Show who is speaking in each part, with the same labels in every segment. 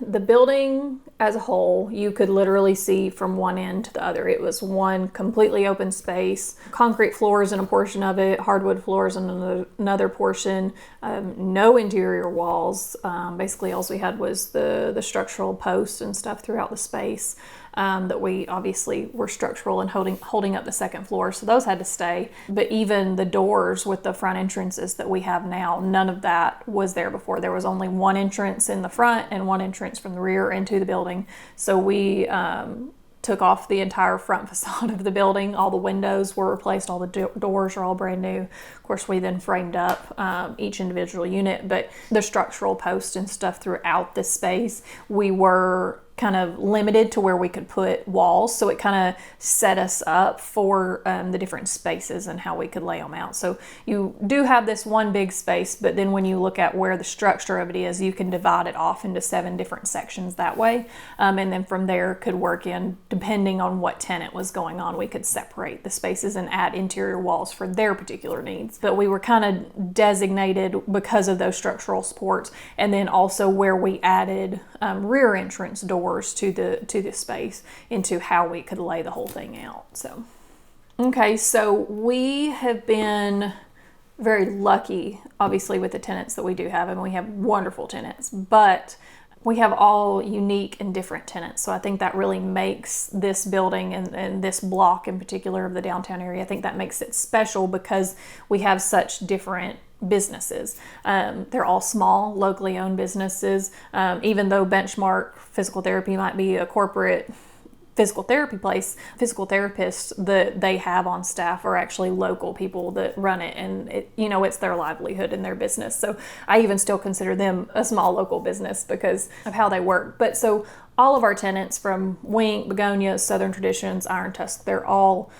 Speaker 1: The building as a whole, you could literally see from one end to the other. It was one completely open space, concrete floors in a portion of it, hardwood floors in another portion, no interior walls. Basically, all we had was the structural posts and stuff throughout the space. That we obviously were structural and holding up the second floor, so those had to stay. But even the doors with the front entrances that we have now, none of that was there before. There was only one entrance in the front and one entrance from the rear into the building. So we took off the entire front facade of the building. All the windows were replaced, all the doors are all brand new. Of course, we then framed up each individual unit, but the structural posts and stuff throughout the space, we were kind of limited to where we could put walls, so it kind of set us up for the different spaces and how we could lay them out. So you do have this one big space, but then when you look at where the structure of it is, you can divide it off into 7 different sections that way, and then from there could work in, depending on what tenant was going on, we could separate the spaces and add interior walls for their particular needs. But we were kind of designated because of those structural supports, and then also where we added rear entrance doors to the space into how we could lay the whole thing out. So okay, so we have been very lucky, obviously, with the tenants that we do have, and we have wonderful tenants, but we have all unique and different tenants. So I think that really makes this building and this block in particular of the downtown area, I think that makes it special because we have such different businesses. They're all small, locally owned businesses. Even though Benchmark Physical Therapy might be a corporate physical therapy place, physical therapists that they have on staff are actually local people that run it, and it's their livelihood and their business. So I even still consider them a small local business because of how they work. But so all of our tenants, from Wink, Begonias, Southern Traditions, Iron Tusk, they're all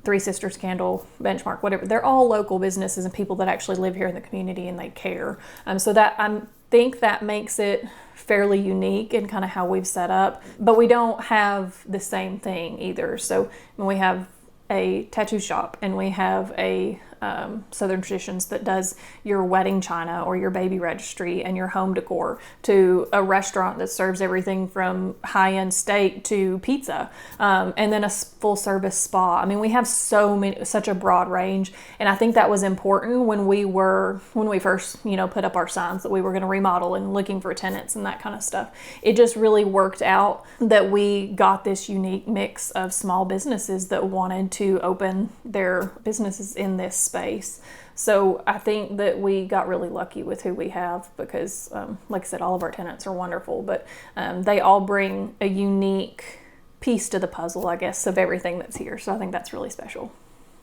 Speaker 1: Three Sisters Candle, Benchmark, whatever. They're all local businesses and people that actually live here in the community and they care. So that I think that makes it fairly unique in kind of how we've set up. But we don't have the same thing either. So when we have a tattoo shop and we have a Southern Traditions that does your wedding china or your baby registry and your home decor, to a restaurant that serves everything from high-end steak to pizza, and then a full service spa. I mean, we have such a broad range, and I think that was important when we first put up our signs that we were going to remodel and looking for tenants and that kind of stuff. It just really worked out that we got this unique mix of small businesses that wanted to open their businesses in this space. So I think that we got really lucky with who we have because, like I said, all of our tenants are wonderful, but they all bring a unique piece to the puzzle, I guess, of everything that's here. So I think that's really special.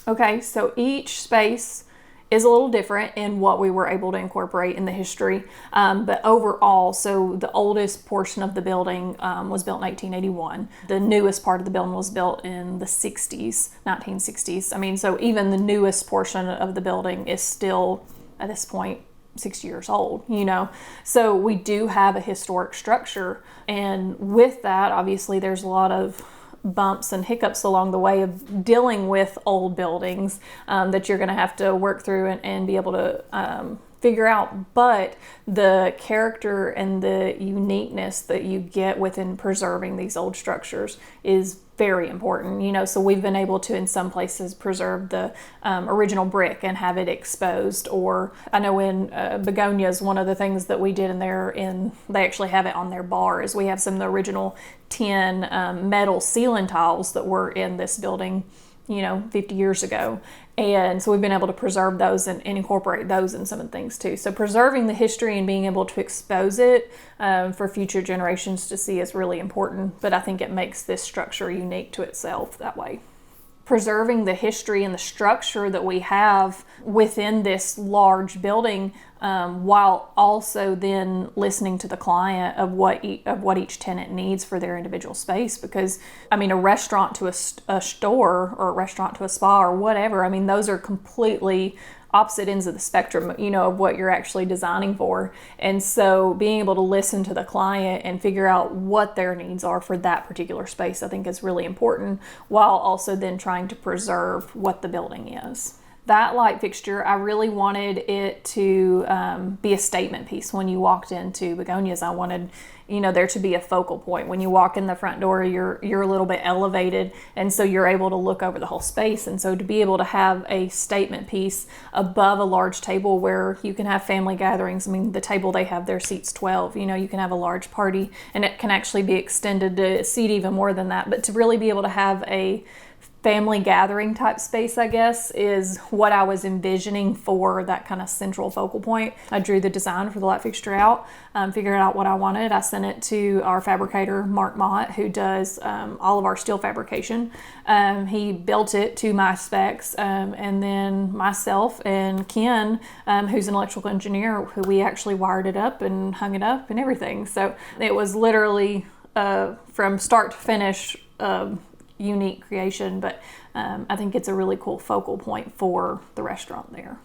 Speaker 1: Okay, so each space is a little different in what we were able to incorporate in the history. But overall, so the oldest portion of the building was built in 1881. The newest part of the building was built in the 1960s. I mean, so even the newest portion of the building is still, at this point, 60 years old, So we do have a historic structure. And with that, obviously, there's a lot of bumps and hiccups along the way of dealing with old buildings that you're going to have to work through and be able to figure out. But the character and the uniqueness that you get within preserving these old structures is very important, so we've been able to, in some places, preserve the original brick and have it exposed. Or I know in Begonias, one of the things that we did in there, they actually have it on their bar, is we have some of the original tin metal ceiling tiles that were in this building 50 years ago. And so we've been able to preserve those and incorporate those in some of the things too. So preserving the history and being able to expose it for future generations to see is really important. But I think it makes this structure unique to itself that way. Preserving the history and the structure that we have within this large building, while also then listening to the client of what each tenant needs for their individual space. Because I mean, a restaurant to a store, or a restaurant to a spa, or whatever, I mean, those are completely opposite ends of the spectrum, of what you're actually designing for. And so being able to listen to the client and figure out what their needs are for that particular space, I think is really important, while also then trying to preserve what the building is. That light fixture, I really wanted it to be a statement piece when you walked into Begonias. I wanted there to be a focal point. When you walk in the front door, you're a little bit elevated, and so you're able to look over the whole space. And so to be able to have a statement piece above a large table where you can have family gatherings. I mean, the table they have there seats 12. You can have a large party, and it can actually be extended to seat even more than that. But to really be able to have a family gathering type space, I guess, is what I was envisioning for that kind of central focal point. I drew the design for the light fixture out, figured out what I wanted. I sent it to our fabricator, Mark Mott, who does all of our steel fabrication. He built it to my specs, and then myself and Ken, who's an electrical engineer, who we actually wired it up and hung it up and everything. So it was literally from start to finish unique creation, but I think it's a really cool focal point for the restaurant there.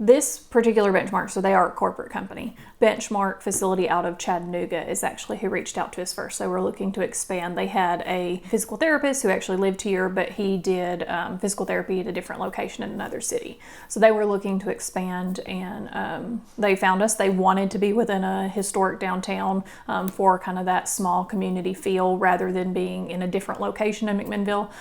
Speaker 1: This particular Benchmark, so they are a corporate company. Benchmark facility out of Chattanooga is actually who reached out to us first. So we're looking to expand. They had a physical therapist who actually lived here, but he did physical therapy at a different location in another city. So they were looking to expand, and they found us. They wanted to be within a historic downtown for kind of that small community feel rather than being in a different location in McMinnville.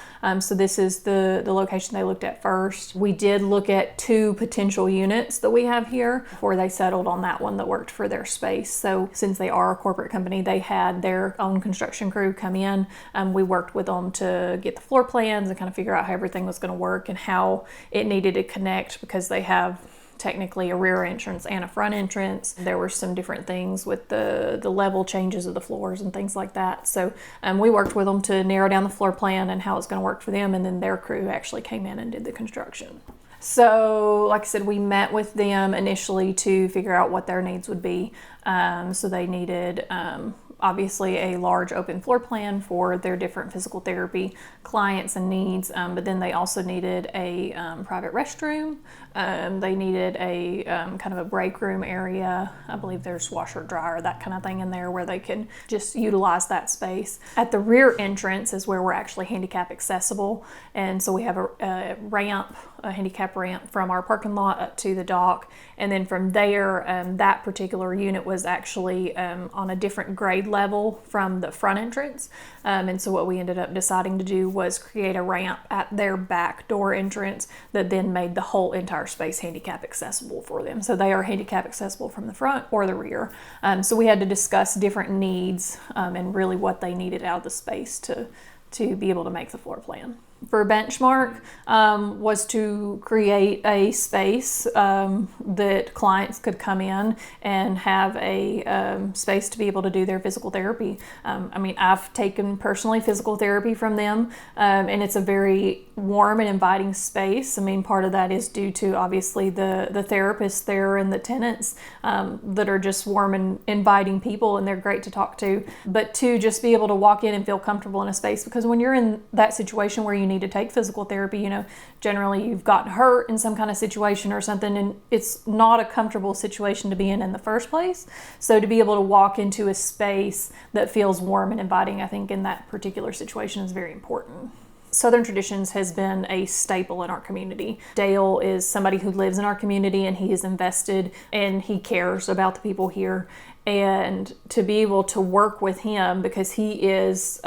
Speaker 1: So this is the location they looked at first. We did look at 2 potential units that we have here before they settled on that one that worked for their space. So since they are a corporate company, they had their own construction crew come in. We worked with them to get the floor plans and kind of figure out how everything was going to work and how it needed to connect, because they have technically a rear entrance and a front entrance. There were some different things with the level changes of the floors and things like that. So we worked with them to narrow down the floor plan and how it's going to work for them, and then their crew actually came in and did the construction. So like I said, we met with them initially to figure out what their needs would be. So they needed obviously a large open floor plan for their different physical therapy clients and needs, but then they also needed a private restroom. They needed a kind of a break room area. I believe there's washer, dryer, that kind of thing in there where they can just utilize that space. At the rear entrance is where we're actually handicap accessible, and so we have a ramp, a handicap ramp from our parking lot up to the dock, and then from there, that particular unit was actually on a different grade level from the front entrance, and so what we ended up deciding to do was create a ramp at their back door entrance that then made the whole entire space handicap accessible for them. So they are handicap accessible from the front or the rear. So we had to discuss different needs and really what they needed out of the space to be able to make the floor plan. For Benchmark was to create a space that clients could come in and have a space to be able to do their physical therapy. I mean, I've taken personally physical therapy from them, and it's a very warm and inviting space. I mean, part of that is due to obviously the therapists there and the tenants that are just warm and inviting people, and they're great to talk to. But to just be able to walk in and feel comfortable in a space, because when you're in that situation where you need to take physical therapy, generally you've gotten hurt in some kind of situation or something, and it's not a comfortable situation to be in the first place. So to be able to walk into a space that feels warm and inviting, I think in that particular situation is very important. Southern Traditions has been a staple in our community. Dale is somebody who lives in our community, and he is invested and he cares about the people here. And to be able to work with him, because he is,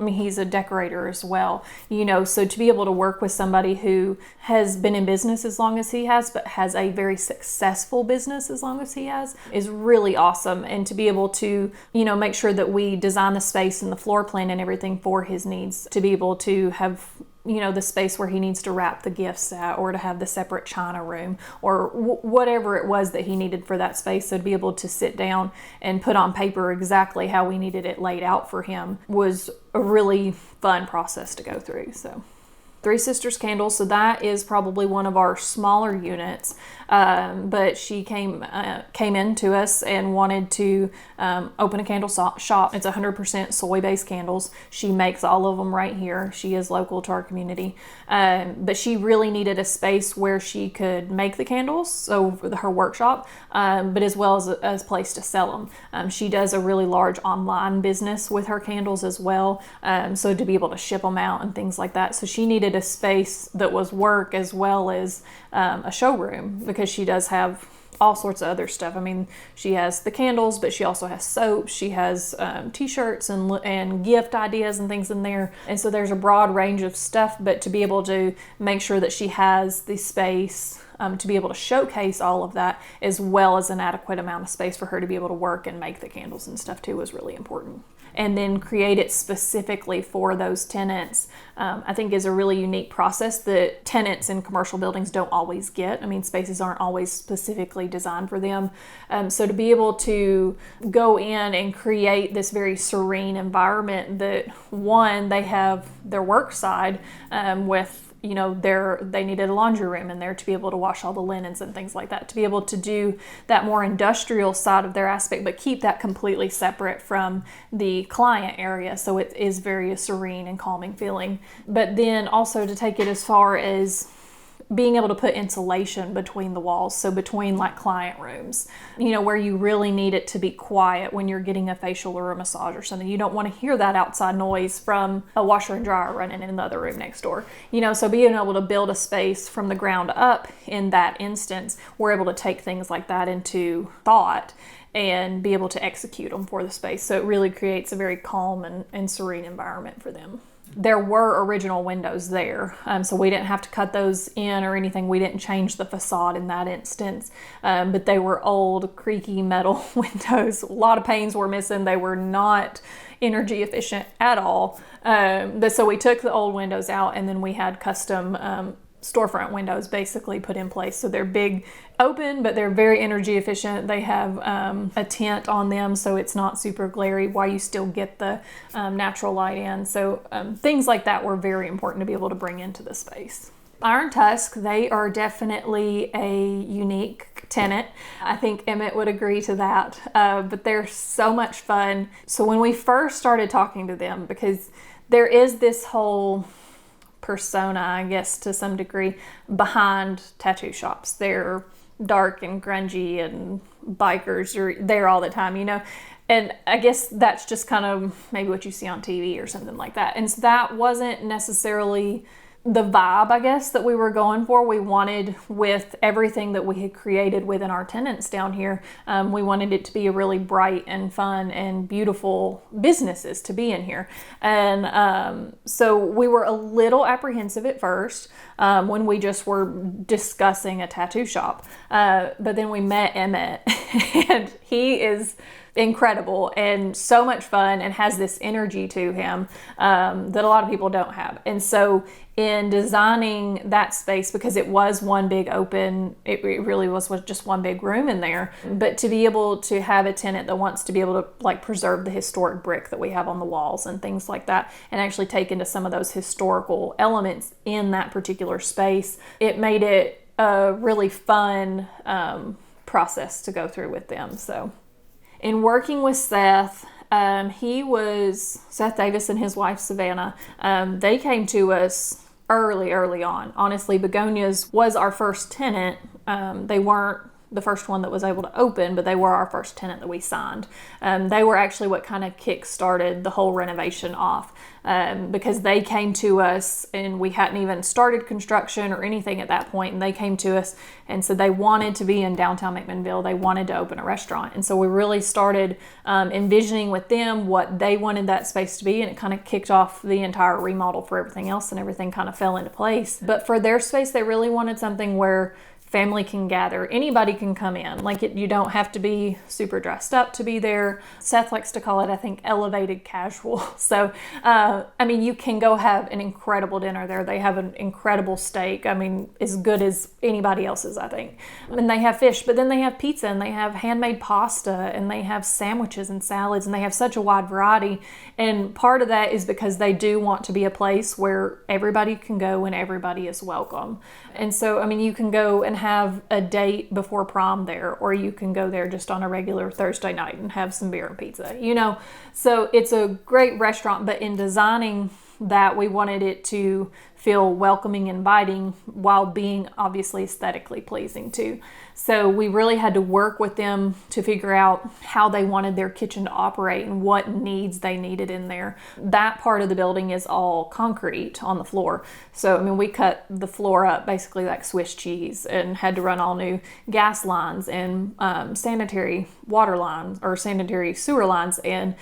Speaker 1: he's a decorator as well, so to be able to work with somebody who has been in business as long as he has, but has a very successful business as long as he has, is really awesome. And to be able to, make sure that we design the space and the floor plan and everything for his needs, to be able to have the space where he needs to wrap the gifts at, or to have the separate china room, or whatever it was that he needed for that space. So to be able to sit down and put on paper exactly how we needed it laid out for him was a really fun process to go through. So Three Sisters Candles, so that is probably one of our smaller units, but she came in to us and wanted to open a candle shop. It's 100% soy-based candles. She makes all of them right here. She is local to our community, but she really needed a space where she could make the candles, so for her workshop, but as well as a place to sell them. She does a really large online business with her candles as well, so to be able to ship them out and things like that. So she needed a space that was work as well as a showroom, because she does have all sorts of other stuff. I mean, she has the candles, but she also has soap. She has t-shirts and gift ideas and things in there. And so there's a broad range of stuff, but to be able to make sure that she has the space to be able to showcase all of that, as well as an adequate amount of space for her to be able to work and make the candles and stuff too, was really important. And then create it specifically for those tenants, I think is a really unique process that tenants in commercial buildings don't always get. I mean, spaces aren't always specifically designed for them. So to be able to go in and create this very serene environment that, one, they have their work side with, you know, they needed a laundry room in there to be able to wash all the linens and things like that, to be able to do that more industrial side of their aspect, but keep that completely separate from the client area. So it is very serene and calming feeling. But then also to take it as far as being able to put insulation between the walls, so between like client rooms, you know, where you really need it to be quiet when you're getting a facial or a massage or something. You don't want to hear that outside noise from a washer and dryer running in the other room next door, you know. So being able to build a space from the ground up in that instance, we're able to take things like that into thought and be able to execute them for the space. So it really creates a very calm and serene environment for them. There were original windows there, so we didn't have to cut those in or anything. We didn't change the facade in that instance, but they were old, creaky metal windows. A lot of panes were missing. They were not energy efficient at all. So we took the old windows out, and then we had custom storefront windows basically put in place. So they're big open, but they're very energy efficient. They have a tint on them, so it's not super glary while you still get the natural light in. So things like that were very important to be able to bring into the space. Iron Tusk, they are definitely a unique tenant. I think Emmett would agree to that, but they're so much fun. So when we first started talking to them, because there is this whole persona, I guess, to some degree, behind tattoo shops. They're dark and grungy, and bikers are there all the time, you know. And I guess that's just kind of maybe what you see on TV or something like that. And so that wasn't necessarily the vibe, I guess, that we were going for. We wanted, with everything that we had created within our tenants down here, we wanted it to be a really bright and fun and beautiful businesses to be in here. And so we were a little apprehensive at first when we just were discussing a tattoo shop. But then we met Emmett, and he is incredible and so much fun and has this energy to him that a lot of people don't have. And so in designing that space, because it was one big open, it really was just one big room in there, but to be able to have a tenant that wants to be able to like preserve the historic brick that we have on the walls and things like that, and actually take into some of those historical elements in that particular space, it made it a really fun process to go through with them. So in working with Seth, Seth Davis and his wife Savannah, they came to us early on. Honestly, Begonias was our first tenant. They weren't the first one that was able to open, but they were our first tenant that we signed. They were actually what kind of kick-started the whole renovation off, because they came to us and we hadn't even started construction or anything at that point, and they came to us and said they wanted to be in downtown McMinnville. They wanted to open a restaurant, and so we really started envisioning with them what they wanted that space to be, and it kind of kicked off the entire remodel for everything else, and everything kind of fell into place. But for their space, they really wanted something where family can gather. Anybody can come in. You don't have to be super dressed up to be there. Seth likes to call it, I think, elevated casual. So, you can go have an incredible dinner there. They have an incredible steak. As good as anybody else's, I think. And they have fish, but then they have pizza, and they have handmade pasta, and they have sandwiches and salads, and they have such a wide variety. And part of that is because they do want to be a place where everybody can go and everybody is welcome. And so, you can go and have a date before prom there, or you can go there just on a regular Thursday night and have some beer and pizza, So it's a great restaurant, but in designing that, we wanted it to feel welcoming, inviting, while being obviously aesthetically pleasing too. So we really had to work with them to figure out how they wanted their kitchen to operate and what needs they needed in there. That part of the building is all concrete on the floor. So, I mean, we cut the floor up basically like Swiss cheese and had to run all new gas lines and sanitary water lines or sanitary sewer lines and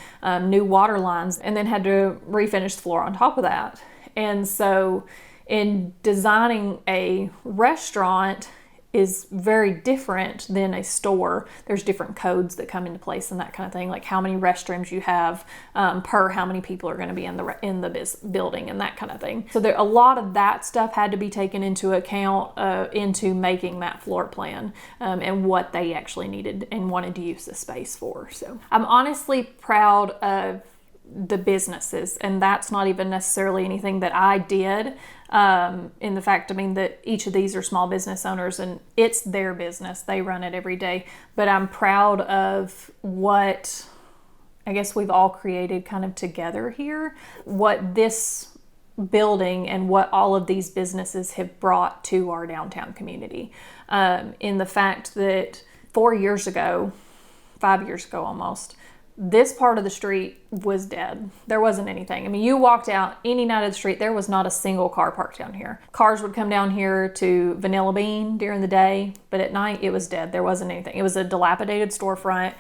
Speaker 1: new water lines, and then had to refinish the floor on top of that. And so in designing a restaurant is very different than a store. There's different codes that come into place and that kind of thing, like how many restrooms you have per how many people are going to be in the building and that kind of thing. So a lot of that stuff had to be taken into account into making that floor plan and what they actually needed and wanted to use the space for. So I'm honestly proud of the businesses, and that's not even necessarily anything that I did. In the fact, I mean, that each of these are small business owners and it's their business. They run it every day. But I'm proud of what I guess we've all created kind of together here, what this building and what all of these businesses have brought to our downtown community. In the fact that 5 years ago almost, this part of the street was dead. There wasn't anything. I mean, you walked out any night of the street, there was not a single car parked down here. Cars would come down here to Vanilla Bean during the day, but at night it was dead. There wasn't anything. It was a dilapidated storefront.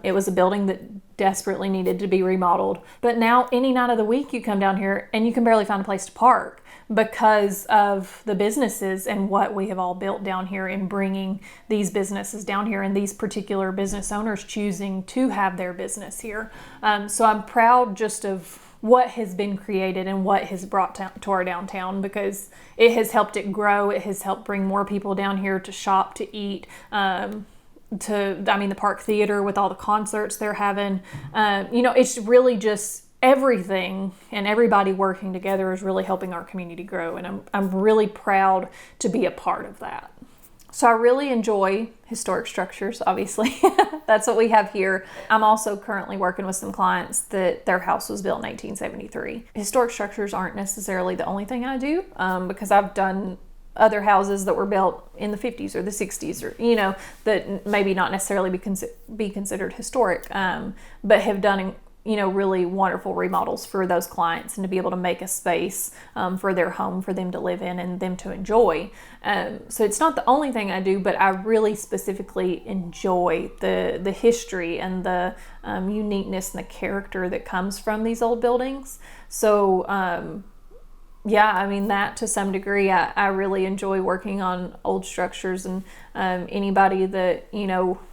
Speaker 1: It was a building that desperately needed to be remodeled. But now any night of the week you come down here and you can barely find a place to park, because of the businesses and what we have all built down here in bringing these businesses down here and these particular business owners choosing to have their business here. So I'm proud just of what has been created and what has brought to our downtown, because it has helped it grow. It has helped bring more people down here to shop, to eat, the Park Theater with all the concerts they're having. It's really just everything, and everybody working together is really helping our community grow, and I'm really proud to be a part of that. So I really enjoy historic structures, obviously. That's what we have here. I'm also currently working with some clients that their house was built in 1873. Historic structures aren't necessarily the only thing I do, because I've done other houses that were built in the 50s or the 60s, or that maybe not necessarily be considered historic, but have done really wonderful remodels for those clients, and to be able to make a space for their home for them to live in and them to enjoy. So it's not the only thing I do, but I really specifically enjoy the history and the uniqueness and the character that comes from these old buildings. So that to some degree, I really enjoy working on old structures, and anybody that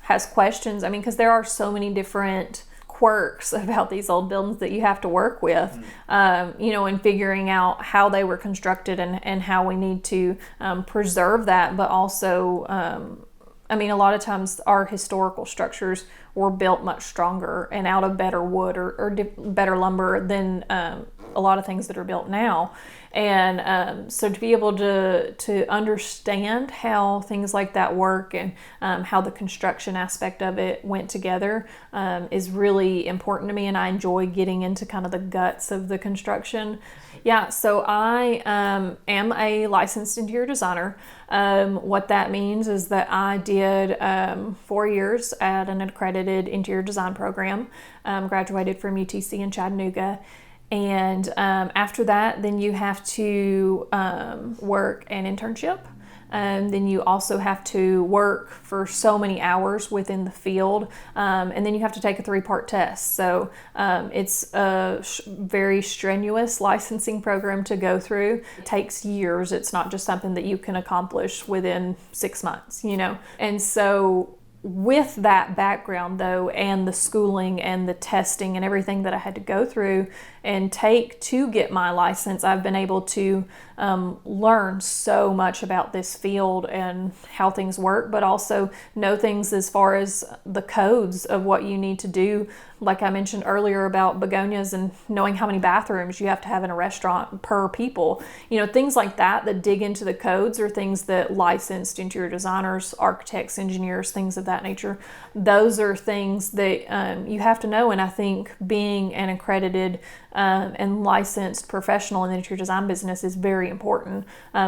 Speaker 1: has questions, because there are so many different quirks about these old buildings that you have to work with, in figuring out how they were constructed and how we need to preserve that. But also, a lot of times our historical structures were built much stronger and out of better wood or better lumber than a lot of things that are built now. And so to be able to understand how things like that work and how the construction aspect of it went together is really important to me, and I enjoy getting into kind of the guts of the construction. Yeah, so I am a licensed interior designer. What that means is that I did 4 years at an accredited interior design program, graduated from UTC in Chattanooga. And after that, then you have to work an internship. Then you also have to work for so many hours within the field. And then you have to take a 3-part test. So it's a very strenuous licensing program to go through. It takes years. It's not just something that you can accomplish within 6 months, And so with that background, though, and the schooling and the testing and everything that I had to go through and take to get my license, I've been able to learn so much about this field and how things work, but also know things as far as the codes of what you need to do like I mentioned earlier about Begonias and knowing how many bathrooms you have to have in a restaurant per people, things like that dig into the codes are things that licensed interior designers, architects, engineers, things of that nature. Those are things that you have to know. And I think being an accredited and licensed professional in the interior design business is very important,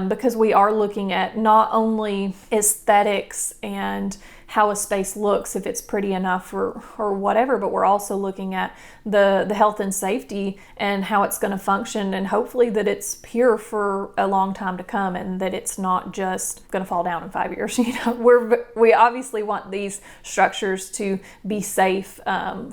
Speaker 1: because we are looking at not only aesthetics and how a space looks, if it's pretty enough or whatever, but we're also looking at the health and safety and how it's going to function, and hopefully that it's here for a long time to come and that it's not just going to fall down in 5 years. We obviously want these structures to be safe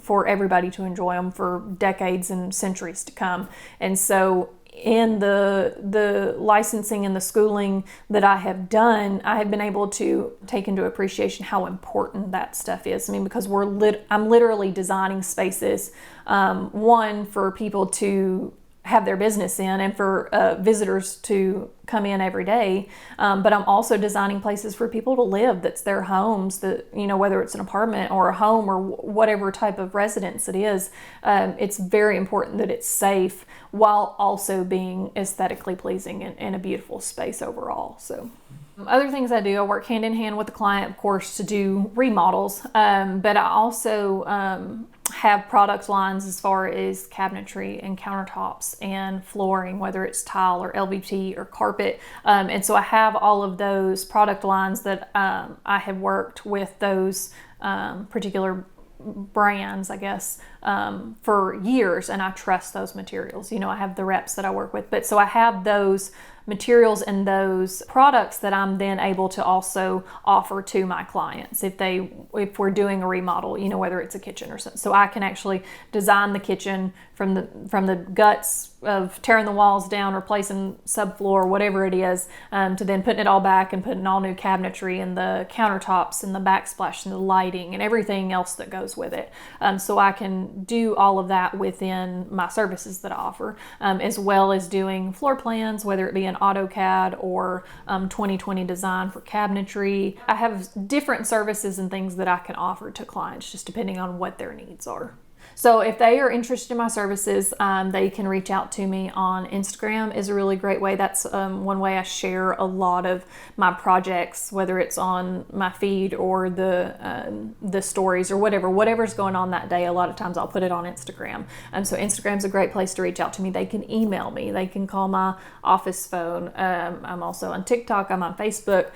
Speaker 1: for everybody to enjoy them for decades and centuries to come. And so in the licensing and the schooling that I have done, I have been able to take into appreciation how important that stuff is. I mean, because I'm literally designing spaces, one, for people to have their business in and for visitors to come in every day, but I'm also designing places for people to live. That's their homes, that whether it's an apartment or a home or whatever type of residence it is. It's very important that it's safe while also being aesthetically pleasing and a beautiful space overall. So other things I do, I work hand in hand with the client, of course, to do remodels, but I also have product lines as far as cabinetry and countertops and flooring, whether it's tile or LVT or carpet. And so I have all of those product lines that I have worked with those particular brands, I guess, for years, and I trust those materials. I have the reps that I work with, but so I have those materials and those products that I'm then able to also offer to my clients if we're doing a remodel, whether it's a kitchen or something. So I can actually design the kitchen from the guts of tearing the walls down, replacing subfloor, whatever it is, to then putting it all back and putting all new cabinetry and the countertops and the backsplash and the lighting and everything else that goes with it. So I can do all of that within my services that I offer, as well as doing floor plans, whether it be an AutoCAD or 2020 design for cabinetry. I have different services and things that I can offer to clients just depending on what their needs are. So if they are interested in my services, they can reach out to me on Instagram is a really great way. That's one way I share a lot of my projects, whether it's on my feed or the stories or whatever's going on that day. A lot of times I'll put it on Instagram. So Instagram's a great place to reach out to me. They can email me. They can call my office phone. I'm also on TikTok. I'm on Facebook.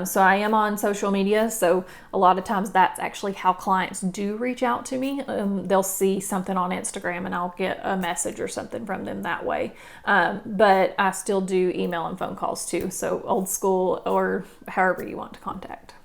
Speaker 1: So I am on social media. So a lot of times that's actually how clients do reach out to me. They'll see something on Instagram and I'll get a message or something from them that way. But I still do email and phone calls too. So old school or however you want to contact.